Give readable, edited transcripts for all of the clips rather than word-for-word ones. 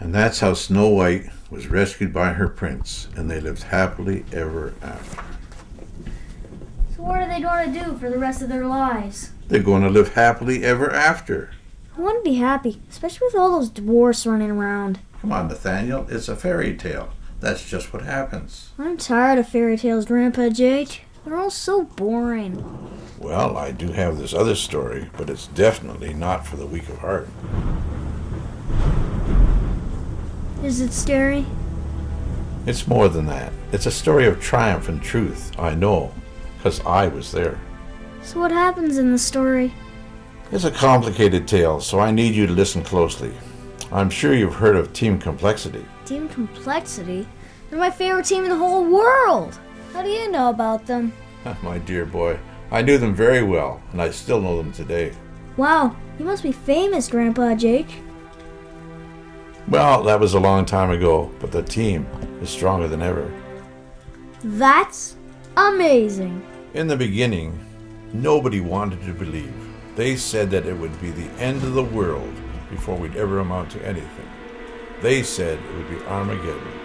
And that's how Snow White was rescued by her prince, and they lived happily ever after. So what are they going to do for the rest of their lives? They're going to live happily ever after. I want to be happy, especially with all those dwarfs running around. Come on, Nathaniel, it's a fairy tale. That's just what happens. I'm tired of fairy tales, Grandpa Jake. They're all so boring. Well, I do have this other story, but it's definitely not for the weak of heart. Is it scary? It's more than that. It's a story of triumph and truth, I know, because I was there. So what happens in the story? It's a complicated tale, so I need you to listen closely. I'm sure you've heard of Team Complexity. Team Complexity? They're my favorite team in the whole world! How do you know about them? My dear boy, I knew them very well, and I still know them today. Wow, you must be famous, Grandpa Jake. Well, that was a long time ago, but the team is stronger than ever. That's amazing. In the beginning, nobody wanted to believe. They said that it would be the end of the world before we'd ever amount to anything. They said it would be Armageddon.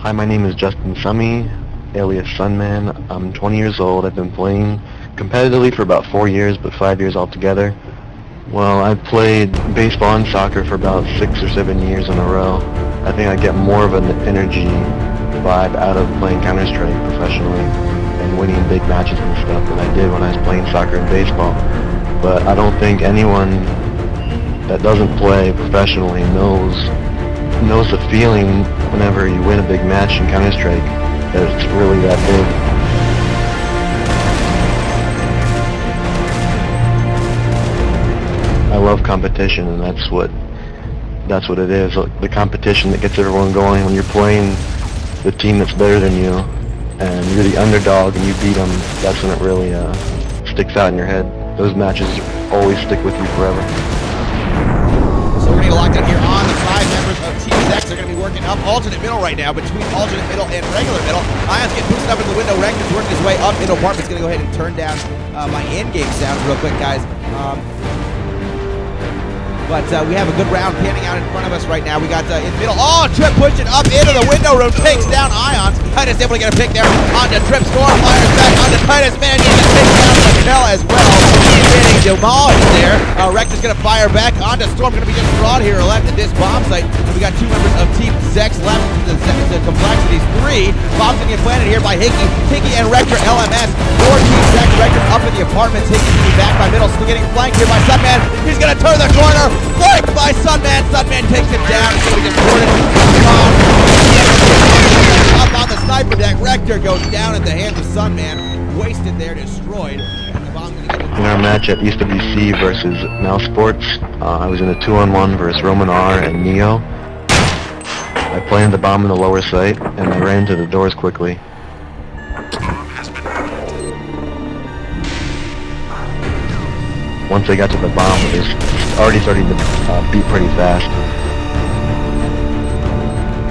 Hi, my name is Justin Summy, alias Sunman. I'm 20 years old. I've been playing competitively for about 4 years, but 5 years altogether. Well, I've played baseball and soccer for about 6 or 7 years in a row. I think I get more of an energy vibe out of playing Counter-Strike professionally and winning big matches and stuff than I did when I was playing soccer and baseball. But I don't think anyone that doesn't play professionally knows the feeling whenever you win a big match in Counter-Strike, that it's really that big. I love competition, and that's what it is. The competition that gets everyone going when you're playing the team that's better than you, and you're the underdog and you beat them. That's when it really sticks out in your head. Those matches always stick with you forever. So we're going to lock down here on the 5 members of Team X. They're going to be working up alternate middle right now between alternate middle and regular middle. Ion's getting boosted up in the window. Rankin's working his way up. Middle apartment's going to go ahead and turn down my in-game sounds real quick, guys. But we have a good round panning out in front of us right now. We got in the middle. Oh, Trip pushing up into the window room, takes down Ions. Titus able to get a pick there onto Trip. Storm fires back onto Titus. Man, he gets taken down to Mikel as well. He's getting demolished there. Rector's going to fire back onto Storm. Going to be just Fraud here left at this bomb site. And we got 2 members of Team Zex left. The complexities 3. Bombs getting planted here by Hickey and Rector LMS. 4 Team Zex. Rector's up in the apartments. Hickey's going to be back by middle. Still getting flanked here by Sunman. He's going to turn the corner. Flanked by Sunman. Sunman takes him down. He's going to be deported. Up on the sniper deck. Rector goes down at the hands of Sunman. Wasted there, destroyed. And the bomb's going to get In our match at EastWC versus Mouse Sports, I was in a 2-on-1 versus Roman R and Neo. I planted the bomb in the lower site, and I ran to the doors quickly. Once I got to the bomb, it was already starting to beat pretty fast.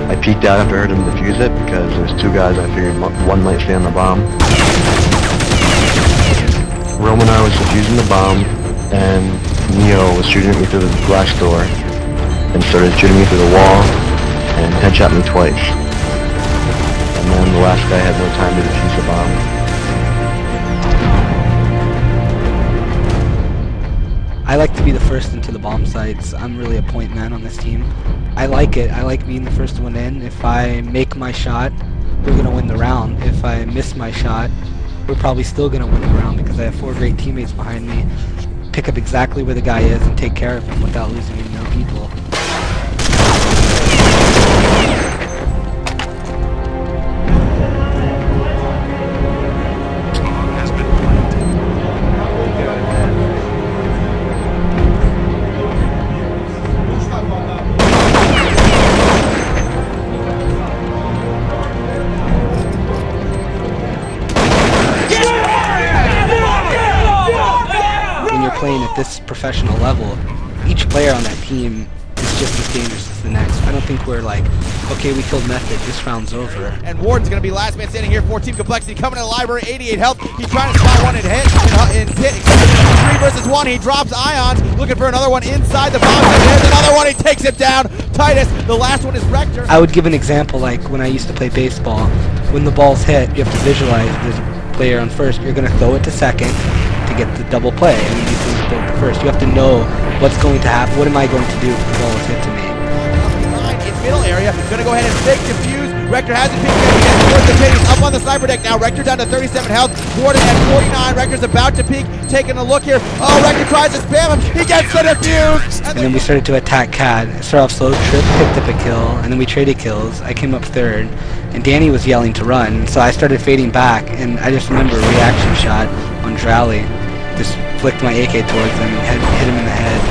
I peeked out after I heard him defuse it, because there's 2 guys I figured one might stay on the bomb. Roman and I was defusing the bomb, and Neo was shooting at me through the glass door, and started shooting me through the wall, and headshot me twice. And then the last guy had no time to defuse the bomb. I like to be the first into the bomb sites. I'm really a point man on this team. I like it. I like being the first one in. If I make my shot, we're going to win the round. If I miss my shot, we're probably still going to win the round because I have 4 great teammates behind me. Pick up exactly where the guy is and take care of him without losing any more people. Playing at this professional level, each player on that team is just as dangerous as the next. I don't think we're like, okay, we killed Method, this round's over. And Warden's going to be last man standing here for Team Complexity, coming to the library, 88 health. He's trying to spot one and hit, and hit. 3 versus 1, he drops Ions, looking for another one inside the bomb. There's another one, he takes it down. Titus, the last one is Rector. I would give an example like when I used to play baseball. When the ball's hit, you have to visualize the player on first. You're going to throw it to second to get the double play, and you throw it to first. You have to know what's going to happen. What am I going to do if the ball is hit to me? In middle area, gonna go ahead and fake defuse. Rector has it peeking again towards the pit. He's up on the sniper deck now. Rector down to 37 health. Warden at 49. Rector's about to peek, taking a look here. Oh, Rector tries to spam him. He gets the defuse. And then we started to attack Cad. It started off slow. Trip picked up a kill, and then we traded kills. I came up 3rd, and Danny was yelling to run, so I started fading back, and I just remember a reaction shot on Drowley. Just flicked my AK towards him and hit him in the head.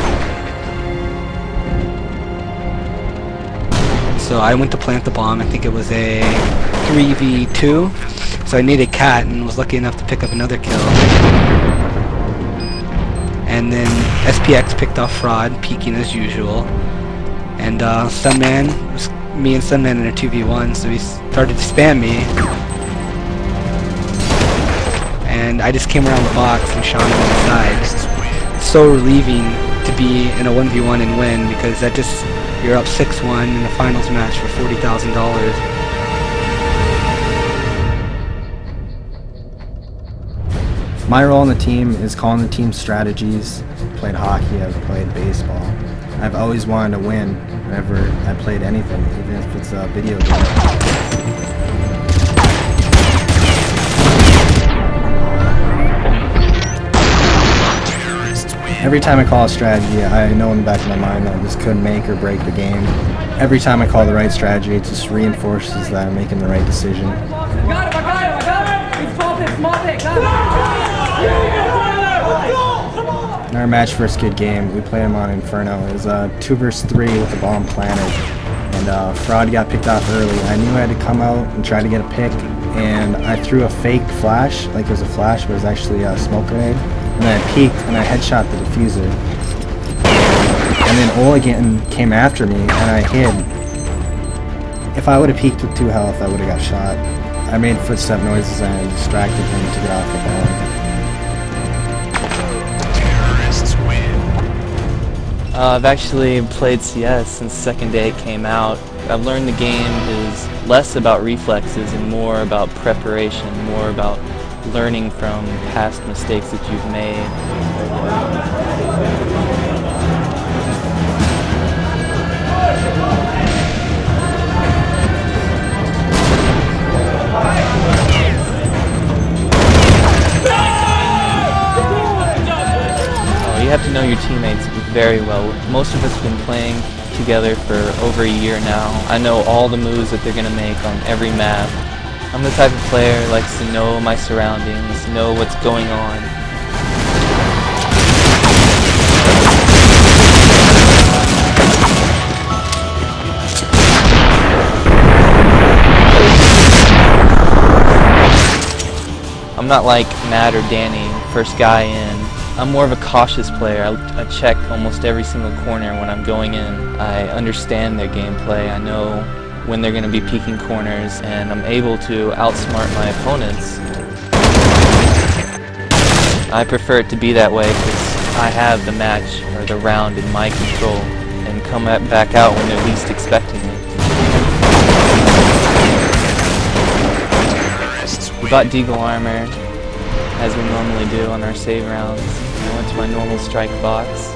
So I went to plant the bomb. I think it was a 3v2. So I needed Cat and was lucky enough to pick up another kill. And then SPX picked off Fraud, peeking as usual. And Sunman, was me and Sunman in a 2v1, so he started to spam me. And I just came around the box and shot him on the side. It's so relieving to be in a 1v1 and win, because that just, you're up 6-1 in the finals match for $40,000. My role on the team is calling the team strategies. I've played hockey, I've played baseball. I've always wanted to win whenever I played anything, even if it's a video game. Every time I call a strategy, I know in the back of my mind that this could make or break the game. Every time I call the right strategy, it just reinforces that I'm making the right decision. In our match first kid game, we played him on Inferno. It was 2 versus 3 with the bomb planted, and Fraud got picked off early. I knew I had to come out and try to get a pick, and I threw a fake flash, like it was a flash, but it was actually a smoke grenade. And then I peeked and I headshot the diffuser. And then Oligan came after me and I hid. If I would have peeked with 2 health, I would have got shot. I made footstep noises and I distracted him to get off the ball. I've actually played CS since the second day it came out. I've learned the game is less about reflexes and more about preparation, more about learning from past mistakes that you've made. You have to know your teammates very well. Most of us have been playing together for over a year now. I know all the moves that they're going to make on every map. I'm the type of player who likes to know my surroundings, know what's going on. I'm not like Matt or Danny, first guy in. I'm more of a cautious player. I check almost every single corner when I'm going in. I understand their gameplay. I know when they're going to be peeking corners, and I'm able to outsmart my opponents. I prefer it to be that way because I have the match or the round in my control and come back out when they're least expecting it. We got Deagle armor, as we normally do on our save rounds. I went to my normal strike box.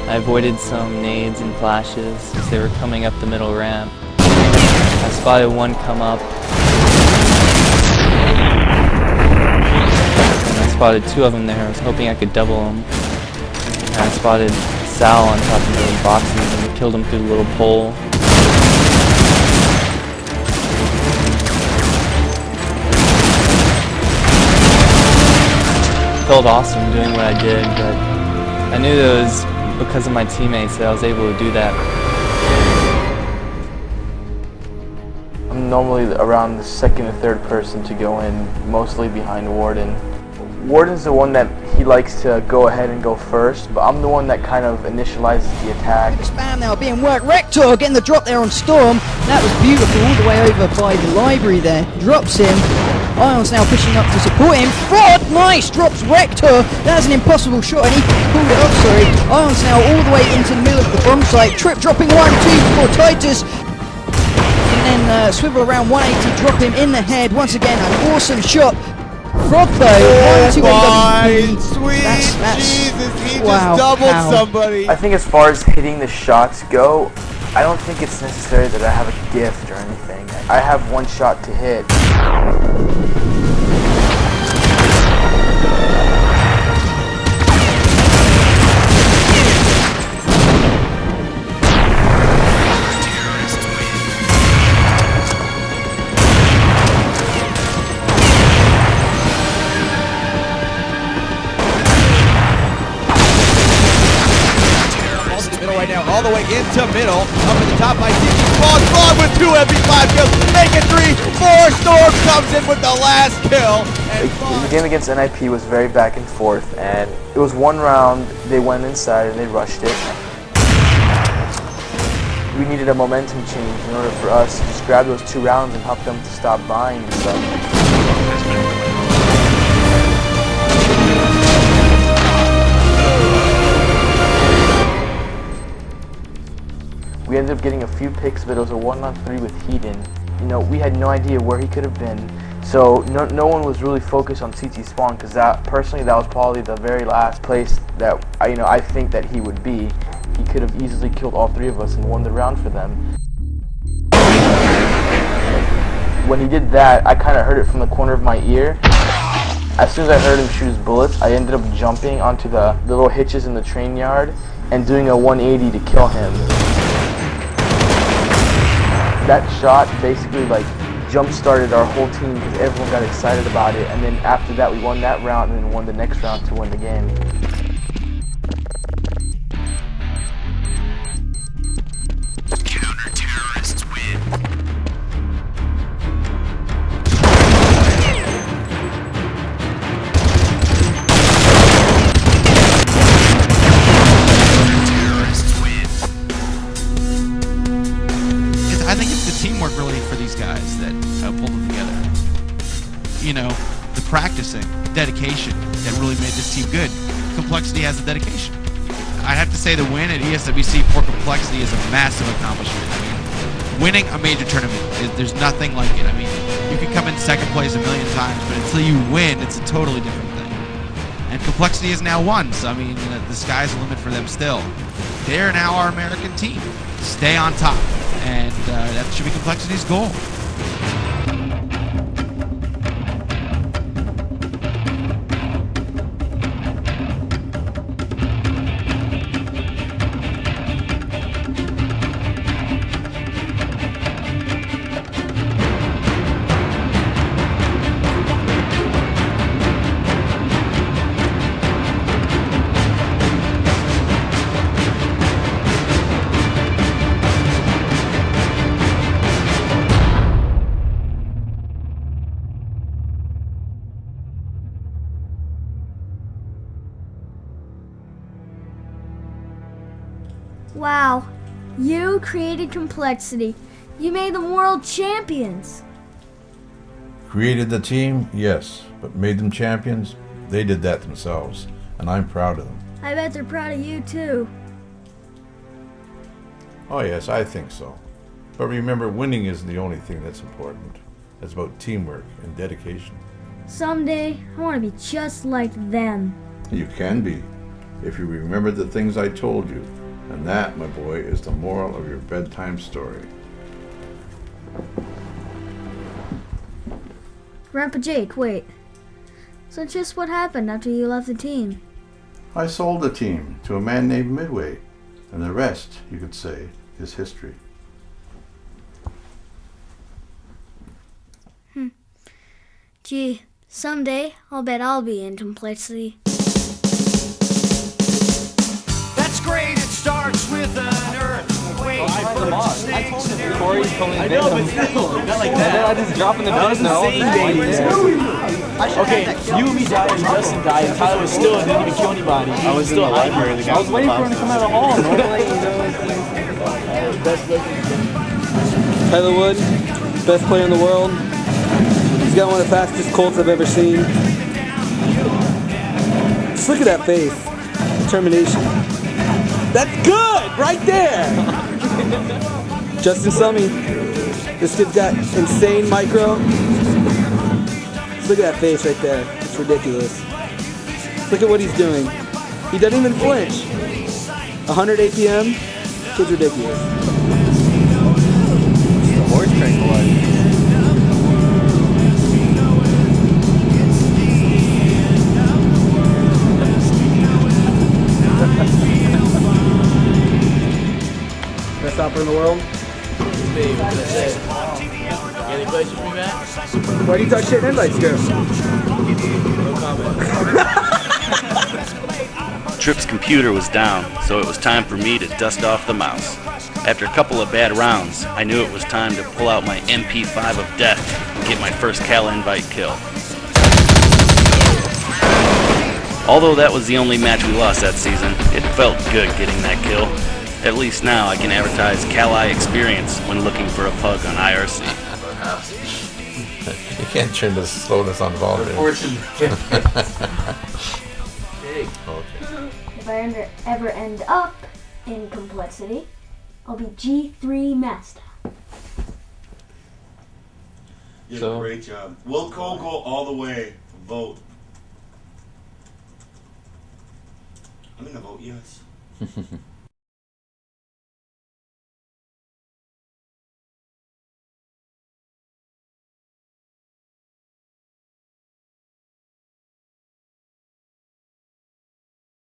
I avoided some nades and flashes as they were coming up the middle ramp. I spotted one come up. And I spotted two of them there. I was hoping I could double them. And I spotted Sal on top of the boxes and killed him through the little pole. Felt awesome doing what I did, but I knew that it was because of my teammates that I was able to do that. I'm normally around the second or third person to go in, mostly behind Warden. Warden's the one that he likes to go ahead and go first, but I'm the one that kind of initializes the attack. Spam now being worked. Rector getting the drop there on Storm. That was beautiful, all the way over by the library there. Drops him. Ion's now pushing up to support him. Fraud, nice, drops Rector. That's an impossible shot, and he pulled it up, sorry. Ion's now all the way into the middle of the bomb site. Trip dropping 1-2 for Titus. And then swivel around 180, drop him in the head. Once again, an awesome shot. Frog though, 1-2 AWP. Sweet That's Jesus, he wow, just doubled how? somebody. I think as far as hitting the shots go, I don't think it's necessary that I have a gift or anything. I have one shot to hit. Right now, all the way into middle, up at the top by Stevie. Spawn with 2 MP5 kills, make it 3, 4. Storm comes in with the last kill. And The game against NIP was very back and forth, and it was one round, they went inside and they rushed it. We needed a momentum change in order for us to just grab those 2 rounds and help them to stop buying and stuff. We ended up getting a few picks, but it was a 1-on-3 with Heaton. You know, we had no idea where he could have been, so no one was really focused on CT spawn, because that was probably the very last place that I think that he would be. He could have easily killed all 3 of us and won the round for them. When he did that, I kind of heard it from the corner of my ear. As soon as I heard him shoot his bullets, I ended up jumping onto the little hitches in the train yard and doing a 180 to kill him. That shot basically jump-started our whole team because everyone got excited about it, and then after that we won that round and then won the next round to win the game. Counter-terrorists win. I think it's the teamwork really for these guys that pulled them together. You know, the practicing, dedication that really made this team good. Complexity has the dedication. I have to say the win at ESWC for Complexity is a massive accomplishment. I mean, winning a major tournament, there's nothing like it. I mean, you can come in second place a million times, but until you win, it's a totally different thing. And Complexity has now won, so I mean, the sky's the limit for them still. They're now our American team. Stay on top, and that should be Complexity's goal. Wow, you created Complexity. You made them world champions. Created the team? Yes. But made them champions? They did that themselves. And I'm proud of them. I bet they're proud of you too. Oh yes, I think so. But remember, winning isn't the only thing that's important. It's about teamwork and dedication. Someday, I want to be just like them. You can be, if you remember the things I told you. And that, my boy, is the moral of your bedtime story. Grandpa Jake, wait. So just what happened after you left the team? I sold the team to a man named Midway. And the rest, you could say, is history. Gee, someday I'll bet I'll be in Complexity. That's great, it starts with an earthquake. Corey's pulling I know, but still, not like that. I just dropping the That was insane, Okay, you and me died and Justin died and Tyler was still and didn't even kill anybody. I was still in the library. I was waiting for him to come out of the hall. Tyler Wood, best player in the world. He's got one of the fastest Colts I've ever seen. Just look at that face. Determination. That's good! Right there! Justin Summy. This kid's got insane micro. Just look at that face right there. It's ridiculous. Look at what he's doing. He doesn't even flinch. 100 APM. Kid's ridiculous. Horse tranquilizer. Best opera in the world. Any questions for me, Matt? Why do you talk shit in invites, girl? No comment. Tripp's computer was down, so it was time for me to dust off the mouse. After a couple of bad rounds, I knew it was time to pull out my MP5 of death and get my first Cal invite kill. Although that was the only match we lost that season, it felt good getting that kill. At least now I can advertise Cal-I experience when looking for a pug on IRC. You can't turn the slowness on volume. If I ever end up in Complexity, I'll be G3 Master. You did a great job. Will Cole go all the way? Vote. I'm gonna vote yes.